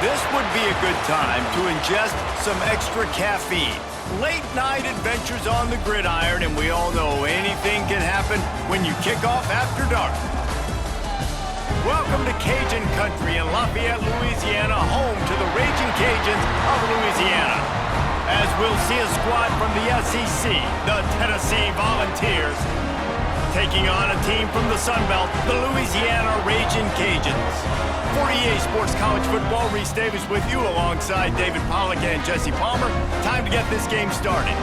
This would be a good time to ingest some extra caffeine. Late night adventures on the gridiron, and we all know anything can happen when you kick off after dark. Welcome to Cajun Country in Lafayette, Louisiana, home to the Raging Cajuns of Louisiana. As we'll see a squad from the SEC, the Tennessee Volunteers, taking on a team from the Sun Belt, the Louisiana Raging Cajuns. 48 Sports College Football, Reese Davis with you alongside David Pollack and Jesse Palmer. Time to get this game started.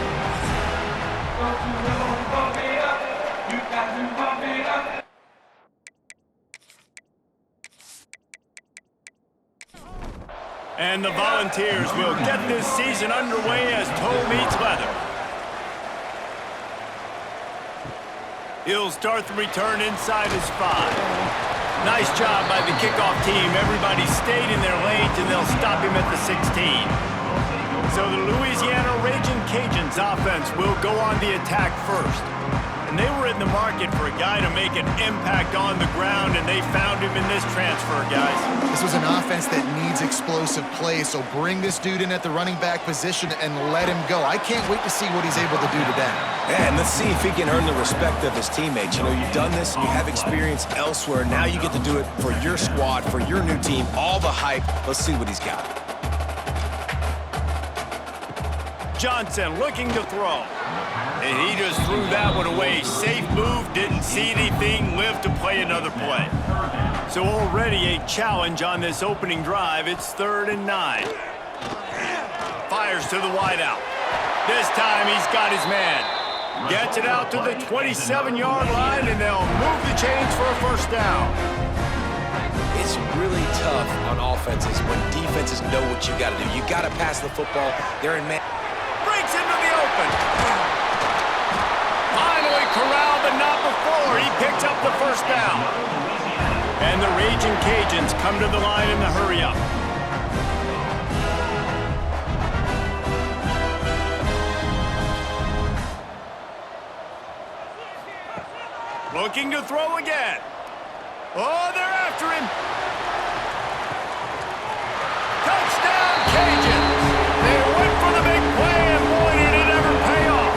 And the Volunteers will get this season underway as toe meets leather. He'll start the return inside his 5. Nice job by the kickoff team. Everybody stayed in their lanes, and they'll stop him at the 16. So the Louisiana Raging Cajuns offense will go on the attack first. And they were in the market for a guy to make an impact on the ground, and they found him in this transfer, guys. This was an offense that needs explosive plays, so bring this dude in at the running back position and let him go. I can't wait to see what he's able to do today. Yeah, and let's see if he can earn the respect of his teammates. You know, you've done this, and you have experience elsewhere. Now you get to do it for your squad, for your new team, all the hype. Let's see what he's got. Johnson looking to throw. And he just threw that one away. Safe move, didn't see anything, lived to play another play. So already a challenge on this opening drive. It's 3rd and 9. Fires to the wideout. This time he's got his man. Gets it out to the 27-yard line, and they'll move the chains for a first down. It's really tough on offenses when defenses know what you got to do. You got to pass the football. They're in man. Breaks into the open. Finally corralled, but not before. He picks up the first down. And the Raging Cajuns come to the line in the hurry-up. Looking to throw again. Oh, they're after him. Touchdown, Cajuns. They went for the big play, and boy, did it ever pay off.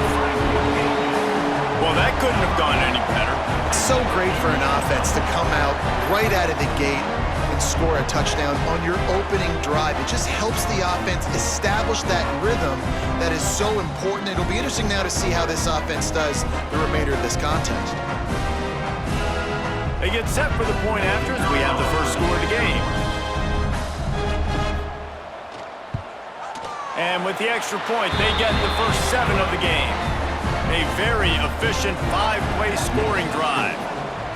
Well, that couldn't have gone any better. It's so great for an offense to come out right out of the gate and score a touchdown on your opening drive. It just helps the offense establish that rhythm that is so important. It'll be interesting now to see how this offense does the remainder of this contest. They get set for the point after as we have the first score of the game. And with the extra point, they get the first 7 of the game. A very efficient 5-play scoring drive.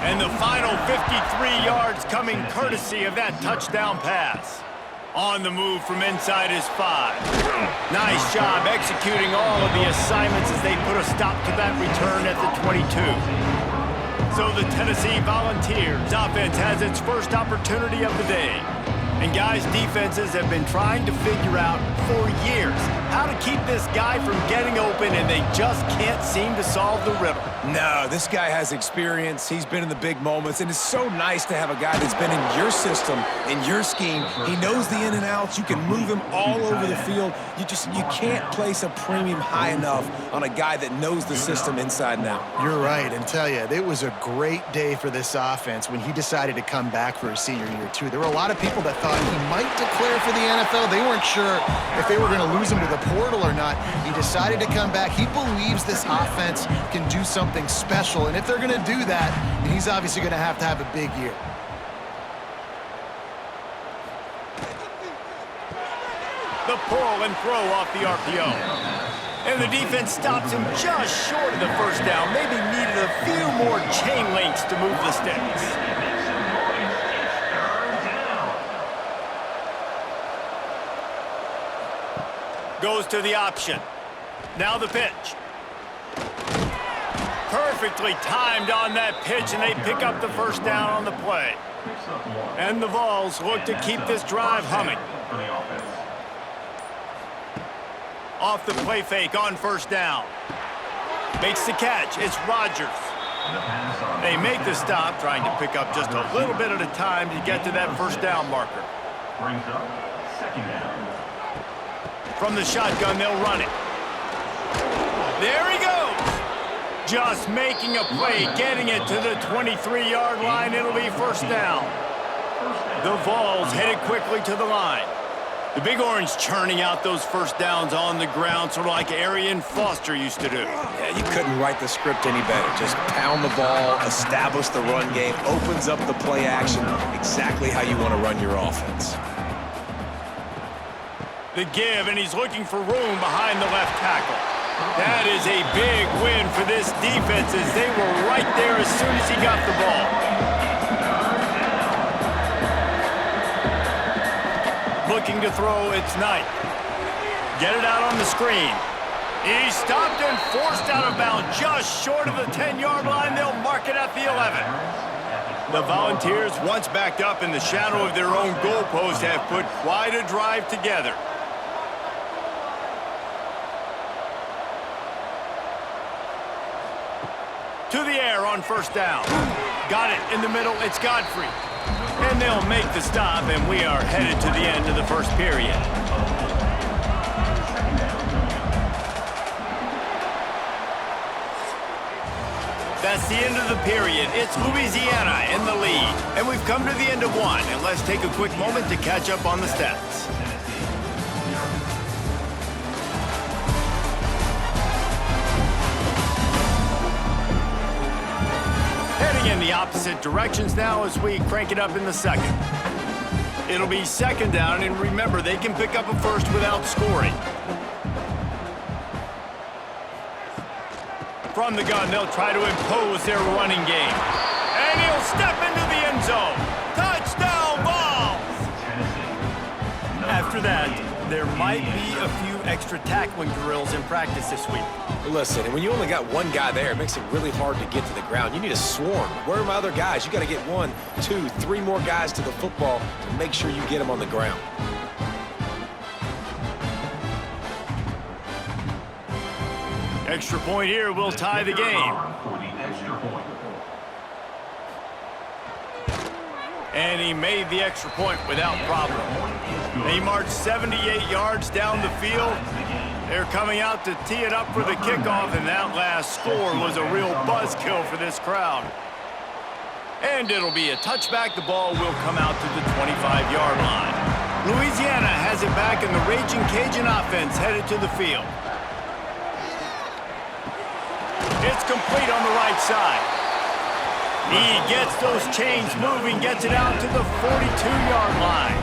And the final 53 yards coming courtesy of that touchdown pass. On the move from inside his 5. Nice job executing all of the assignments as they put a stop to that return at the 22. So the Tennessee Volunteers offense has its first opportunity of the day. And guys, defenses have been trying to figure out for years how to keep this guy from getting open, and they just can't seem to solve the riddle. No, this guy has experience. He's been in the big moments, and it's so nice to have a guy that's been in your system, in your scheme. He knows the in and outs. You can move him all over the field. You can't place a premium high enough on a guy that knows the system inside and out. You're right, and tell you, it was a great day for this offense when he decided to come back for his senior year, too. There were a lot of people that thought he might declare for the NFL. They weren't sure if they were going to lose him to the portal or not. He decided to come back. He believes this offense can do something special, and if they're going to do that, then he's obviously going to have a big year. The pull and throw off the RPO. And the defense stops him just short of the first down. Maybe needed a few more chain links to move the sticks. Goes to the option. Now the pitch. Perfectly timed on that pitch, and they pick up the first down on the play. And the Vols look to keep this drive humming. Off the play fake on first down. Makes the catch. It's Rodgers. They make the stop, trying to pick up just a little bit at a time to get to that first down marker. From the shotgun, they'll run it. There he goes. Just making a play, getting it to the 23-yard line. It'll be first down. The Vols headed quickly to the line. The Big Orange churning out those first downs on the ground, sort of like Arian Foster used to do. Yeah, you couldn't write the script any better. Just pound the ball, establish the run game, opens up the play action, exactly how you want to run your offense. The give, and he's looking for room behind the left tackle. That is a big win for this defense as they were right there as soon as he got the ball. Looking to throw, it's Knight. Get it out on the screen. He's stopped and forced out of bounds just short of the 10-yard line. They'll mark it at the 11. The Volunteers, once backed up in the shadow of their own goalpost, have put quite a drive together. To the air on first down. Got it in the middle. It's Godfrey. And they'll make the stop, and we are headed to the end of the first period. That's the end of the period. It's Louisiana in the lead. And we've come to the end of one. And let's take a quick moment to catch up on the stats. Heading in the opposite directions now as we crank it up in the second. It'll be second down, and remember, they can pick up a first without scoring. From the gun, they'll try to impose their running game. And he'll step into the end zone. Touchdown, Vols! After that, there might be a few extra tackling drills in practice this week. Listen, when you only got one guy there, it makes it really hard to get to the ground. You need a swarm. Where are my other guys? You got to get 1, 2, 3 more guys to the football to make sure you get them on the ground. Extra point here will tie the game. And he made the extra point without problem. He marched 78 yards down the field. They're coming out to tee it up for the kickoff, and that last score was a real buzzkill for this crowd. And it'll be a touchback. The ball will come out to the 25-yard line. Louisiana has it back, and the Raging Cajun offense headed to the field. It's complete on the right side. He gets those chains moving, gets it out to the 42-yard line.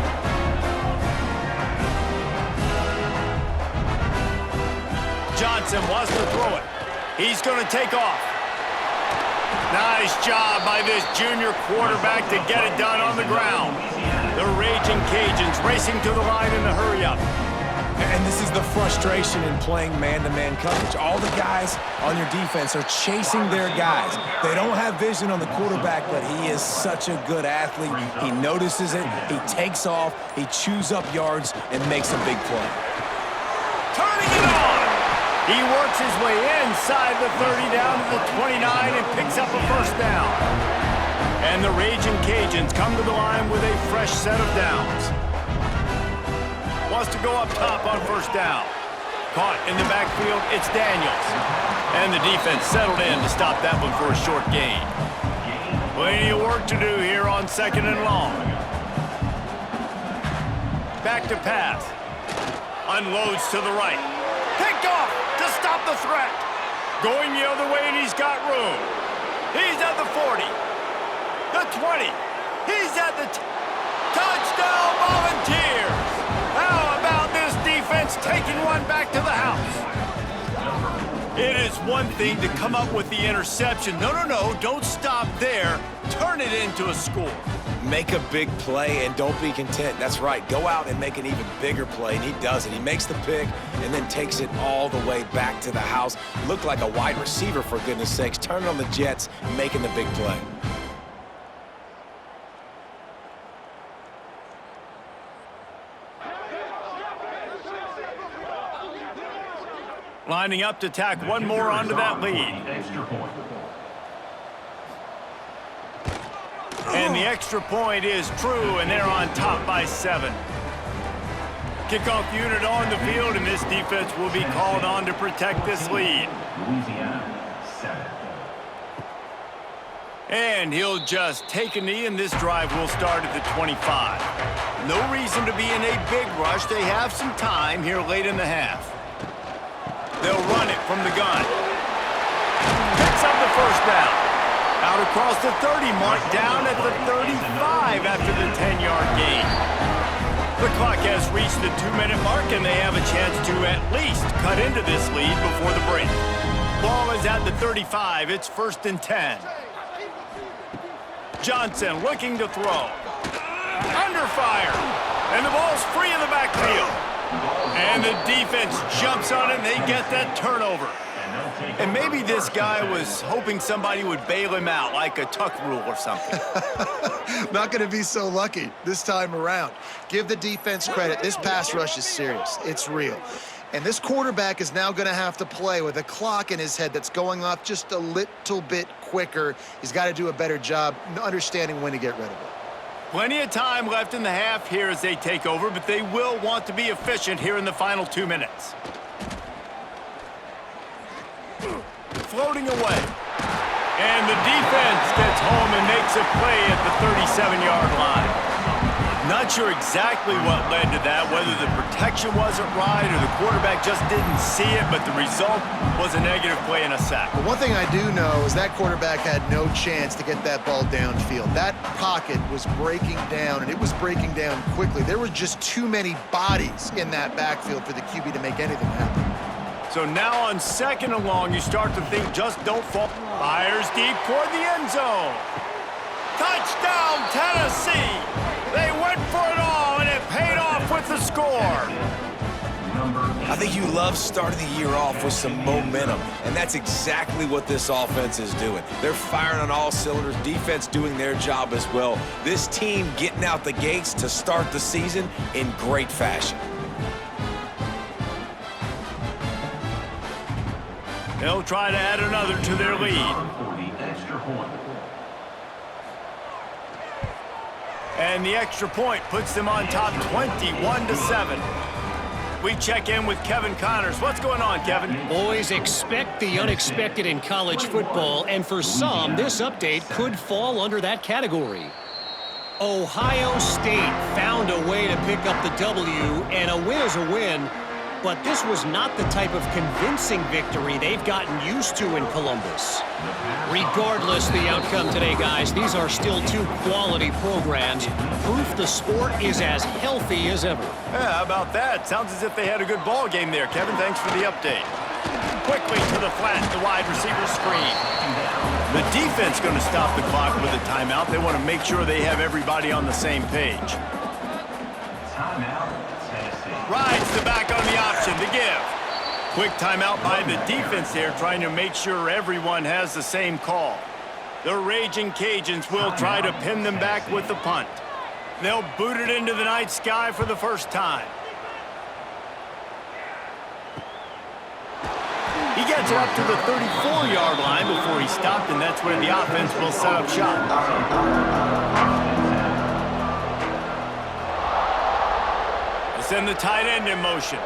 Johnson wants to throw it. He's going to take off. Nice job by this junior quarterback to get it done on the ground. The Raging Cajuns racing to the line in the hurry-up. And this is the frustration in playing man-to-man coverage. All the guys on your defense are chasing their guys. They don't have vision on the quarterback, but he is such a good athlete. He notices it, he takes off, he chews up yards, and makes a big play. Turning it on! He works his way inside the 30 down to the 29 and picks up a first down. And the Raging Cajuns come to the line with a fresh set of downs. Wants to go up top on first down. Caught in the backfield, it's Daniels. And the defense settled in to stop that one for a short gain. Plenty of work to do here on second and long. Back to pass. Unloads to the right. Picked off to stop the threat. Going the other way, and he's got room. He's at the 40. The 20. He's at the touchdown, Volunteers! How about this defense taking one back to the house? It is one thing to come up with the interception. No, don't stop there. Turn it into a score. Make a big play and don't be content. That's right. Go out and make an even bigger play, and he does it. He makes the pick and then takes it all the way back to the house. Looked like a wide receiver, for goodness sakes. Turning on the Jets, making the big play. Lining up to tack one more onto that lead. And the extra point is true, and they're on top by 7. Kickoff unit on the field, and this defense will be called on to protect this lead. Louisiana, 7. And he'll just take a knee, and this drive will start at the 25. No reason to be in a big rush. They have some time here late in the half. They'll run it from the gun. Picks up the first down. Out across the 30 mark, down at the 35 after the 10-yard gain. The clock has reached the 2-minute mark, and they have a chance to at least cut into this lead before the break. Ball is at the 35. It's 1st and 10. Johnson looking to throw. Under fire. And the ball's free in the backfield. And the defense jumps on it, and they get that turnover. And maybe this guy was hoping somebody would bail him out, like a tuck rule or something. Not going to be so lucky this time around. Give the defense credit. This pass rush is serious. It's real. And this quarterback is now going to have to play with a clock in his head that's going off just a little bit quicker. He's got to do a better job understanding when to get rid of it. Plenty of time left in the half here as they take over, but they will want to be efficient here in the final 2 minutes. Floating away. And the defense gets home and makes a play at the 37-yard line. Not sure exactly what led to that, whether the protection wasn't right or the quarterback just didn't see it, but the result was a negative play and a sack. But one thing I do know is that quarterback had no chance to get that ball downfield. That pocket was breaking down, and it was breaking down quickly. There were just too many bodies in that backfield for the QB to make anything happen. So now on 2nd and long, you start to think just don't fall. Fires deep toward the end zone. Touchdown, Tennessee! They went for it all, and it paid off with the score. I think you love starting the year off with some momentum, and that's exactly what this offense is doing. They're firing on all cylinders, defense doing their job as well. This team getting out the gates to start the season in great fashion. They'll try to add another to their lead. For the extra point. And the extra point puts them on top 21-7. We check in with Kevin Connors. What's going on, Kevin? Boys, expect the unexpected in college football, and for some, this update could fall under that category. Ohio State found a way to pick up the W, and a win is a win, but this was not the type of convincing victory they've gotten used to in Columbus. Regardless the outcome today, guys, these are still two quality programs. Proof the sport is as healthy as ever. Yeah, how about that? Sounds as if they had a good ball game there, Kevin. Thanks for the update. Quickly to the flat, the wide receiver screen. The defense going to stop the clock with a timeout. They want to make sure they have everybody on the same page. Timeout, Tennessee. Rides the back on the option to give. Quick timeout by the defense there, trying to make sure everyone has the same call. The Raging Cajuns will try to pin them back with the punt. They'll boot it into the night sky for the first time. He gets it up to the 34-yard line before he stopped, and that's where the offense will set up shop. They send the tight end in motion.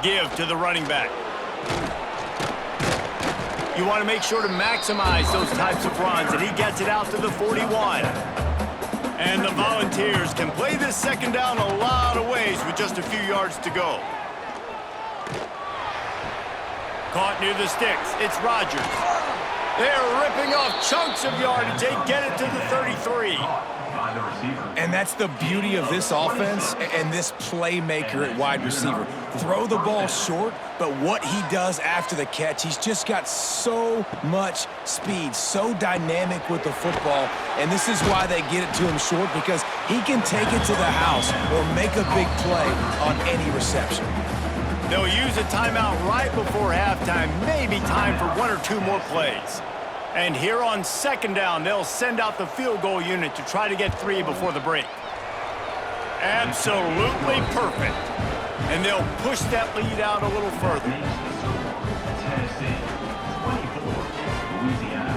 Give to the running back. You want to make sure to maximize those types of runs, and he gets it out to the 41. And the Volunteers can play this second down a lot of ways with just a few yards to go. Caught near the sticks. It's Rodgers. They're ripping off chunks of yardage. They get it to the 33. By the receiver. And that's the beauty of this offense and this playmaker at wide receiver. Throw the ball short, but what he does after the catch, he's just got so much speed, so dynamic with the football, and this is why they get it to him short, because he can take it to the house or make a big play on any reception. They'll use a timeout right before halftime, maybe time for one or two more plays. And here on second down, they'll send out the field goal unit to try to get 3 before the break. Absolutely perfect. And they'll push that lead out a little further. Tennessee, 24. Louisiana,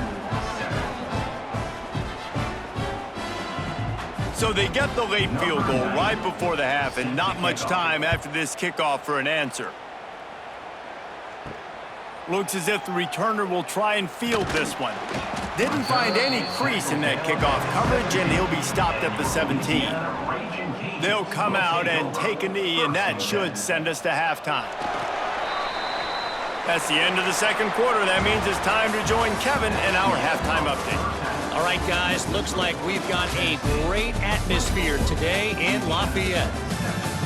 So they get the late field goal right before the half and not much time after this kickoff for an answer. Looks as if the returner will try and field this one. Didn't find any crease in that kickoff coverage, and he'll be stopped at the 17. They'll come out and take a knee, and that should send us to halftime. That's the end of the second quarter. That means it's time to join Kevin in our halftime update. All right, guys, looks like we've got a great atmosphere today in Lafayette.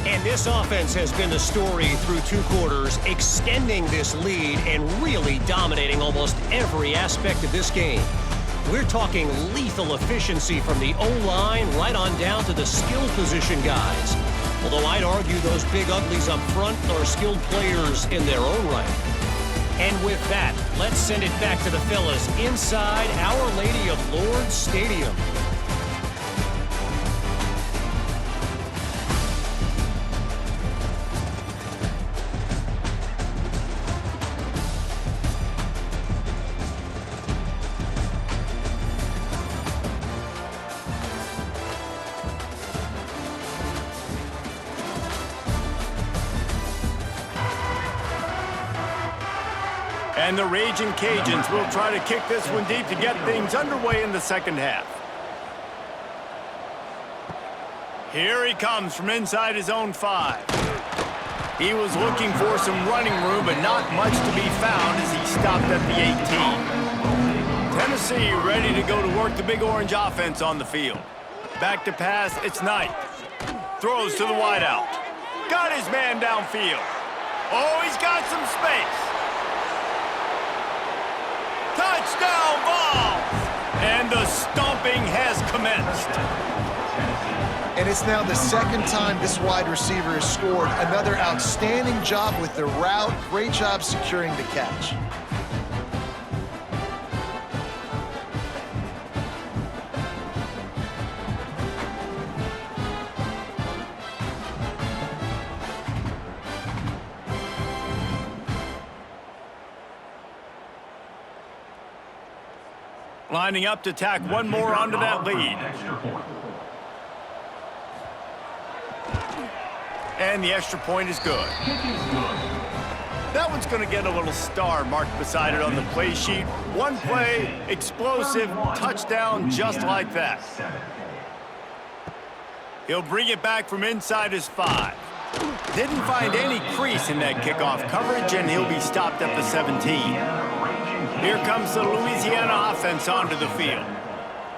And this offense has been the story through 2 quarters, extending this lead and really dominating almost every aspect of this game. We're talking lethal efficiency from the O-line right on down to the skill position guys. Although I'd argue those big uglies up front are skilled players in their own right. And with that, let's send it back to the fellas inside Our Lady of Lourdes Stadium. And the Raging Cajuns will try to kick this one deep to get things underway in the second half. Here he comes from inside his own 5. He was looking for some running room, but not much to be found as he stopped at the 18. Tennessee ready to go to work the Big Orange offense on the field. Back to pass, it's Knight. Throws to the wideout. Got his man downfield. Oh, he's got some space. Touchdown ball! And the stomping has commenced. And it's now the second time this wide receiver has scored. Another outstanding job with the route. Great job securing the catch. Lining up to tack one more onto that lead. And the extra point is good. That one's going to get a little star marked beside it on the play sheet. One play, explosive, touchdown, just like that. He'll bring it back from inside his 5. Didn't find any crease in that kickoff coverage, and he'll be stopped at the 17. Here comes the Louisiana offense onto the field.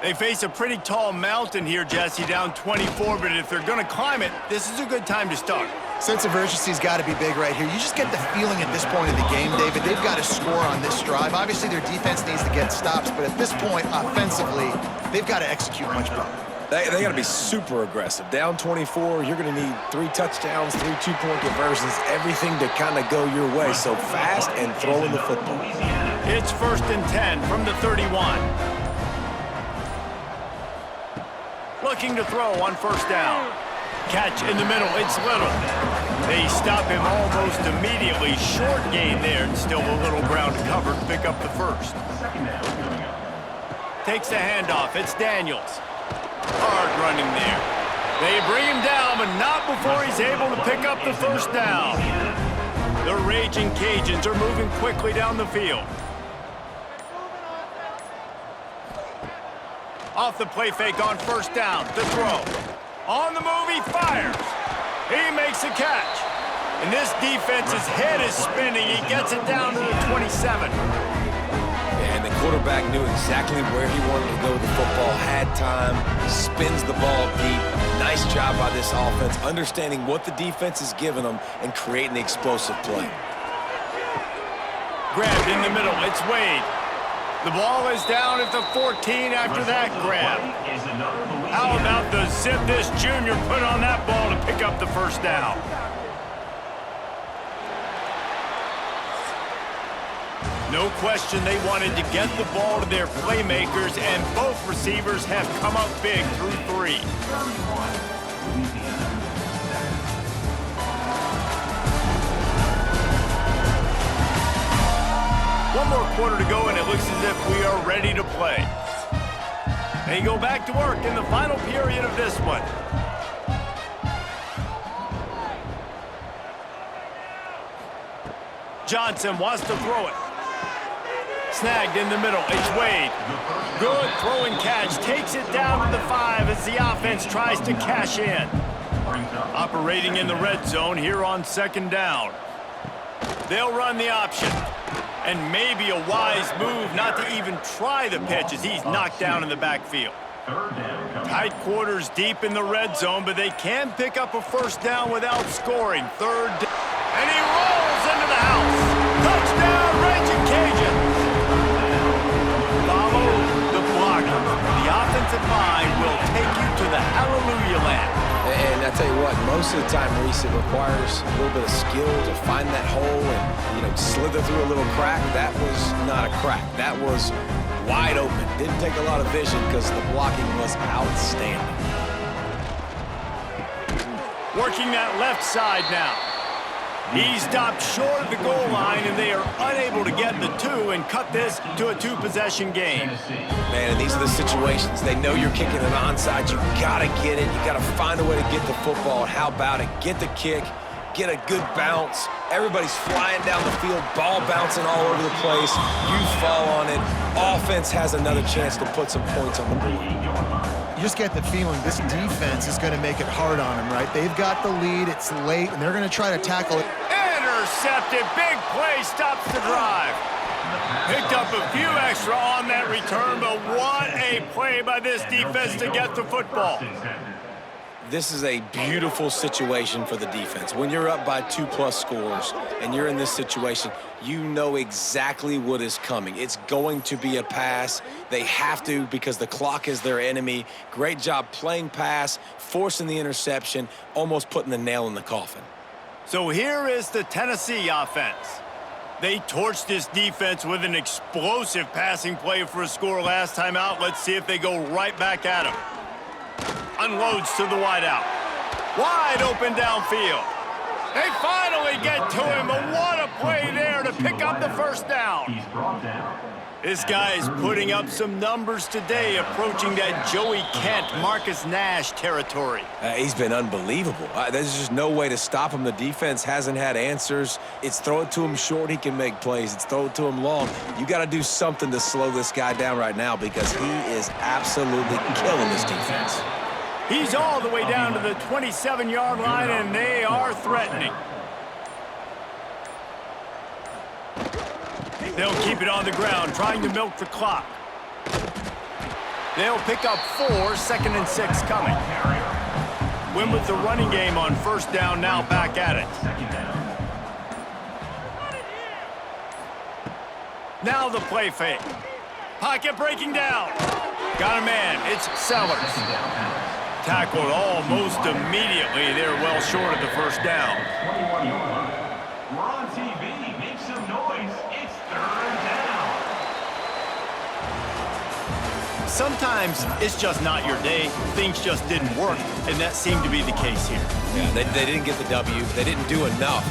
They face a pretty tall mountain here, Jesse, down 24, but if they're going to climb it, this is a good time to start. Sense of urgency's got to be big right here. You just get the feeling at this point of the game, David, they've got to score on this drive. Obviously, their defense needs to get stops, but at this point, offensively, they've got to execute much better. They got to be super aggressive. Down 24, you're going to need 3 touchdowns, 3 two-point conversions, everything to kind of go your way. So fast and throwing the football. It's 1st and 10 from the 31. Looking to throw on 1st down. Catch in the middle, it's Little. They stop him almost immediately. Short gain there, and still a little ground to cover to pick up the 1st. Takes the handoff, it's Daniels. Hard running there. They bring him down, but not before he's able to pick up the 1st down. The Raging Cajuns are moving quickly down the field. Off the play fake on 1st down, to throw. On the move, he fires. He makes a catch. And this defense's head is spinning. He gets it down to the 27. And the quarterback knew exactly where he wanted to go with the football, had time, spins the ball deep. Nice job by this offense, understanding what the defense is giving them and creating the explosive play. Grabbed in the middle, it's Wade. The ball is down at the 14 after that grab. How about the zip this junior put on that ball to pick up the 1st down? No question they wanted to get the ball to their playmakers, and both receivers have come up big through 3. One more quarter to go, and it looks as if we are ready to play. They go back to work in the final period of this one. Johnson wants to throw it. Snagged in the middle. It's Wade. Good throw and catch. Takes it down to the 5 as the offense tries to cash in. Operating in the red zone here on 2nd down. They'll run the option. And maybe a wise move not to even try the pitch as he's knocked down in the backfield. Tight quarters deep in the red zone, but they can pick up a first down without scoring. 3rd down. And he rolls into the house. Touchdown, Raging Cajuns. Follow the blocker. The offensive line will take you to the hallelujah land. And I tell you what, most of the time, Reese, it requires a little bit of skill to find that hole and, slither through a little crack. That was not a crack. That was wide open. Didn't take a lot of vision because the blocking was outstanding. Working that left side now. He stopped short of the goal line, and they are unable to get the 2 and cut this to a 2-possession game. Man, and these are the situations. They know you're kicking an onside. You got to get it. You got to find a way to get the football. How about it? Get the kick. Get a good bounce. Everybody's flying down the field, ball bouncing all over the place. You fall on it. Offense has another chance to put some points on the board. You just get the feeling this defense is going to make it hard on them, right? They've got the lead. It's late, and they're going to try to tackle it. Intercepted. Big play stops the drive. Picked up a few extra on that return, but what a play by this defense to get the football. This is a beautiful situation for the defense. When you're up by 2+ scores and you're in this situation, you know exactly what is coming. It's going to be a pass. They have to because the clock is their enemy. Great job playing pass, forcing the interception, almost putting the nail in the coffin. So here is the Tennessee offense. They torched this defense with an explosive passing play for a score last time out. Let's see if they go right back at him. Unloads to the wideout. Wide open downfield. They finally get to him, but what a play there to pick up the first down. He's brought down. This guy is putting up some numbers today, approaching that Joey Kent, Marcus Nash territory. He's been unbelievable. There's just no way to stop him. The defense hasn't had answers. It's throw it to him short, he can make plays. It's throw it to him long. You got to do something to slow this guy down right now because he is absolutely killing this defense. He's all the way down to the 27-yard line, and they are threatening. They'll keep it on the ground, trying to milk the clock. They'll pick up 4, 2nd and 6 coming. Win with the running game on first down, now back at it. Now the play fake. Pocket breaking down. Got a man, it's Sellers. Tackled almost immediately. They're well short of the first down. 21-yard line. We're on TV. Make some noise. It's 3rd down. Sometimes it's just not your day. Things just didn't work, and that seemed to be the case here. Yeah, they didn't get the W. They didn't do enough.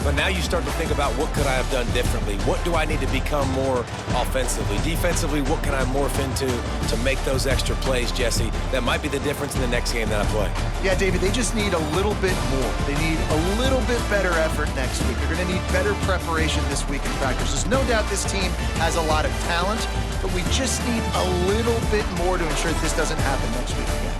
But now you start to think about what could I have done differently? What do I need to become more offensively? Defensively, what can I morph into to make those extra plays, Jesse? That might be the difference in the next game that I play. Yeah, David, they just need a little bit more. They need a little bit better effort next week. They're going to need better preparation this week in practice. There's no doubt this team has a lot of talent, but we just need a little bit more to ensure that this doesn't happen next week again.